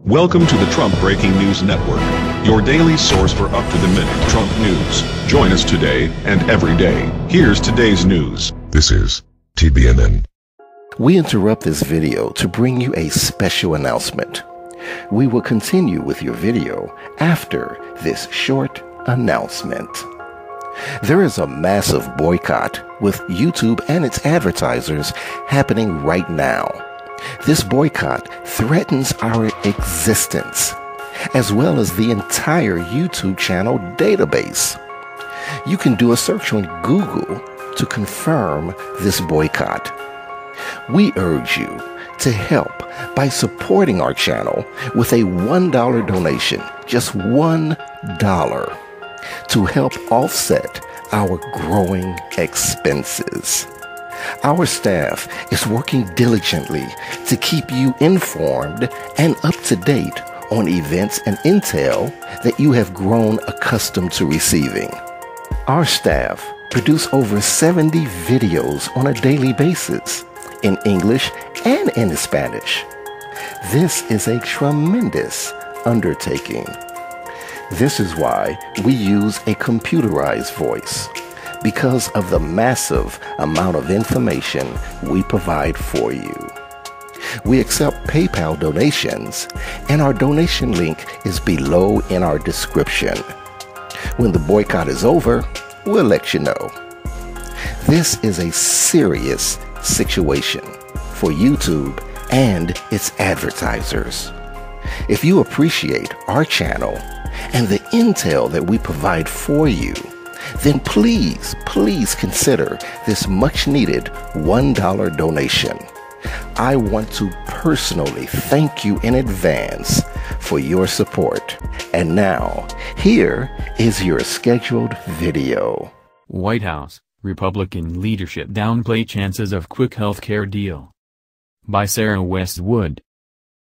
Welcome to the Trump Breaking News Network, your daily source for up-to-the-minute Trump news. Join us today and every day. Here's today's news. This is TBNN. We interrupt this video to bring you a special announcement. We will continue with your video after this short announcement. There is a massive boycott with YouTube and its advertisers happening right now. This boycott threatens our existence, as well as the entire YouTube channel database. You can do a search on Google to confirm this boycott. We urge you to help by supporting our channel with a $1 donation, just $1, to help offset our growing expenses. Our staff is working diligently to keep you informed and up to date on events and intel that you have grown accustomed to receiving. Our staff produce over 70 videos on a daily basis in English and in Spanish. This is a tremendous undertaking. This is why we use a computerized voice, because of the massive amount of information we provide for you. We accept PayPal donations, and our donation link is below in our description. When the boycott is over, we'll let you know. This is a serious situation for YouTube and its advertisers. If you appreciate our channel and the intel that we provide for you, then please consider this much needed $1 donation. I want to personally thank you in advance for your support. And now, here is your scheduled video. White House, Republican leadership downplay chances of quick healthcare deal. By Sarah Westwood.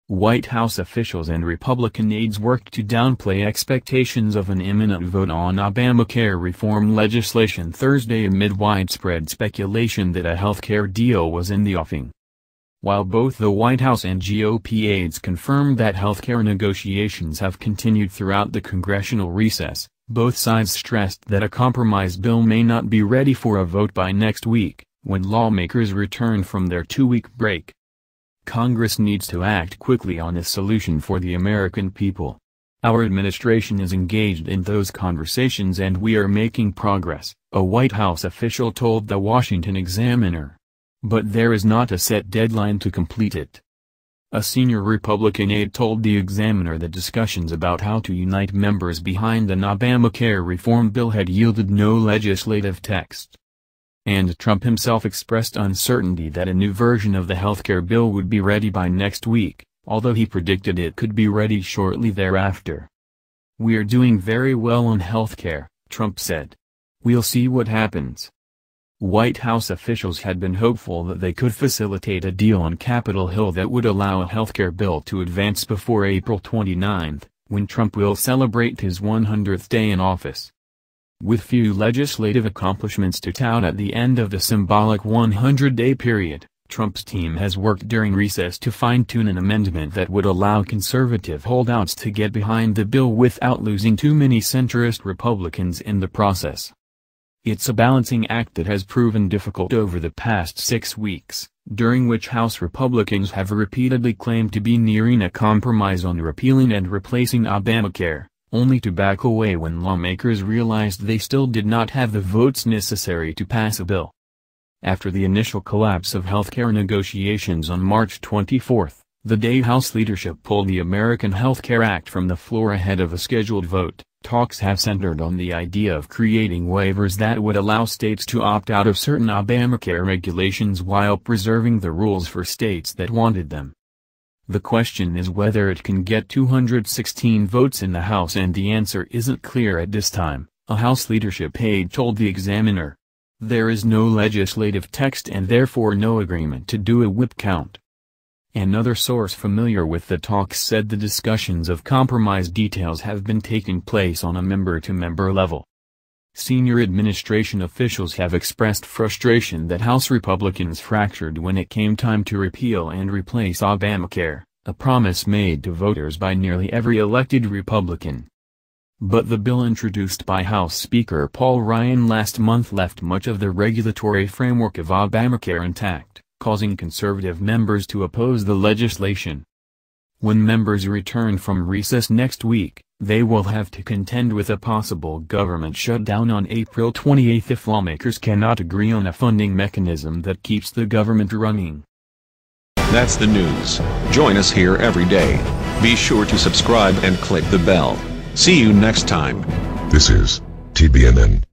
White House officials and Republican aides worked to downplay expectations of an imminent vote on Obamacare reform legislation Thursday amid widespread speculation that a healthcare deal was in the offing. While both the White House and GOP aides confirmed that healthcare negotiations have continued throughout the congressional recess, both sides stressed that a compromise bill may not be ready for a vote by next week, when lawmakers return from their two-week break. Congress needs to act quickly on a solution for the American people. Our administration is engaged in those conversations and we are making progress, a White House official told the Washington Examiner. But there is not a set deadline to complete it. A senior Republican aide told the Examiner that discussions about how to unite members behind an Obamacare reform bill had yielded no legislative text. And Trump himself expressed uncertainty that a new version of the healthcare bill would be ready by next week, although he predicted it could be ready shortly thereafter. "We're doing very well on healthcare," Trump said. "We'll see what happens." White House officials had been hopeful that they could facilitate a deal on Capitol Hill that would allow a healthcare bill to advance before April 29, when Trump will celebrate his 100th day in office. With few legislative accomplishments to tout at the end of the symbolic 100-day period, Trump's team has worked during recess to fine-tune an amendment that would allow conservative holdouts to get behind the bill without losing too many centrist Republicans in the process. It's a balancing act that has proven difficult over the past 6 weeks, during which House Republicans have repeatedly claimed to be nearing a compromise on repealing and replacing Obamacare, only to back away when lawmakers realized they still did not have the votes necessary to pass a bill. After the initial collapse of healthcare negotiations on March 24, the day House leadership pulled the American Health Care Act from the floor ahead of a scheduled vote, talks have centered on the idea of creating waivers that would allow states to opt out of certain Obamacare regulations while preserving the rules for states that wanted them. The question is whether it can get 216 votes in the House, and the answer isn't clear at this time, a House leadership aide told the Examiner. There is no legislative text and therefore no agreement to do a whip count. Another source familiar with the talks said the discussions of compromise details have been taking place on a member-to-member level. Senior administration officials have expressed frustration that House Republicans fractured when it came time to repeal and replace Obamacare, a promise made to voters by nearly every elected Republican. But the bill introduced by House Speaker Paul Ryan last month left much of the regulatory framework of Obamacare intact, causing conservative members to oppose the legislation. When members return from recess next week, they will have to contend with a possible government shutdown on April 28 if lawmakers cannot agree on a funding mechanism that keeps the government running. That's the news. Join us here every day. Be sure to subscribe and click the bell. See you next time. This is TBNN.